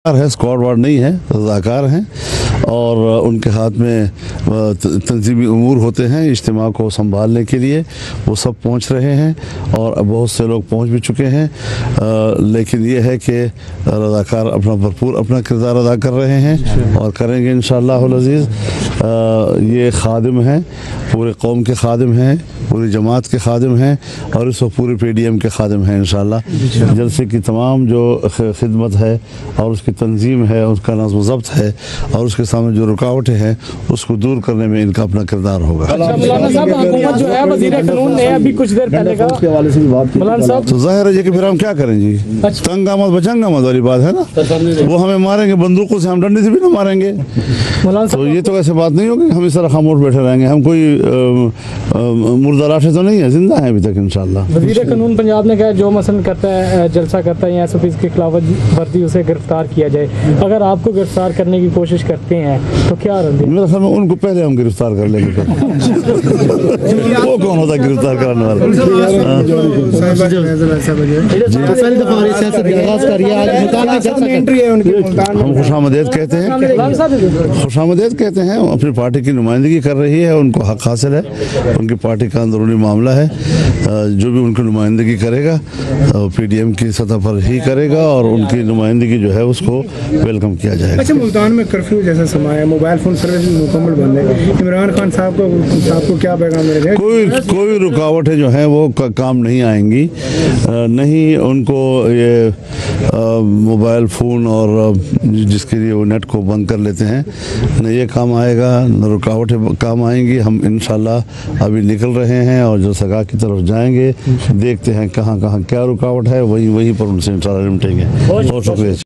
है, squad ward नहीं है, रज़ाकार हैं और उनके हाथ में तंजीमी उमूर होते हैं इज्तिमा को संभालने के लिए। वो सब पहुंच रहे हैं और बहुत से लोग पहुंच भी चुके हैं, लेकिन ये है कि रज़ाकार अपना भरपूर अपना किरदार अदा कर रहे हैं और करेंगे इंशाअल्लाह अज़ीज़। ये खादिम हैं, पूरे कौम के खादिम हैं, पूरी जमात के खादिम हैं और इस वक्त पूरे PDM के खादिम हैं इंशाअल्लाह। जलसे की तमाम जो खिदमत है और उसकी तंजीम है, उसका नज़्म ज़ब्त है और उसके सामने जो रुकावटें हैं उसको दूर करने में इनका अपना किरदार होगा। मौलाना साहब, हुकूमत जो है वज़ीर कानून ने अभी कुछ देर पहले का हवाले से भी बात मौलाना साहब, तो जाहिर है कि फिर हम क्या करें जी, तंग आमद बचंग आमद वाली बात है ना। वो हमें मारेंगे बंदूकों से, हम डंडे से भी ना मारेंगे। तो ये तो ऐसे बात नहीं होगी हम इस तरह खामोश बैठे रहेंगे। हम कोई मुर्दा लाशे तो नहीं है, जिंदा है अभी तक इंशाअल्लाह। वज़ीर कानून पंजाब ने कहा जो मसलन करता है, जलसा करता है या SOPs के खिलाफ वर्जी, उसे गिरफ्तार किया जाए। अगर आपको गिरफ्तार करने की कोशिश करते हैं तो क्या रंजिश? मेरे ख्याल में उनको पहले हम गिरफ्तार कर लेंगे। वो कौन होता है गिरफ्तार कराने वाला? हम खुशामदेद कहते हैं, खुशामदेद कहते हैं। अपनी पार्टी की नुमाइंदगी कर रही है, उनको हक हासिल है, उनकी पार्टी का अंदरूनी मामला है। जो भी उनकी नुमाइंदगी करेगा PDM की सतह पर ही करेगा और उनकी नुमाइंदगी जो है उसको वेलकम किया जाएगा। अच्छा, मुल्तान में कर्फ्यू जैसा समय है, मोबाइल फ़ोन सर्विस मुकम्मल बंद है, इमरान खान साहब को क्या पैगाम मिलेगा? कोई रुकावटें जो हैं वो काम नहीं आएंगी, नहीं उनको ये मोबाइल फ़ोन और जिसके लिए वो नेट को बंद कर लेते हैं, न ये काम आएगा न रुकावटें काम आएंगी। हम इंशाल्लाह अभी निकल रहे हैं और जो सगा की तरफ जाएंगे, देखते हैं कहाँ कहाँ क्या रुकावट है, वहीं पर उनसे इंशाल्लाह निपटेंगे। बहुत शुक्रिया।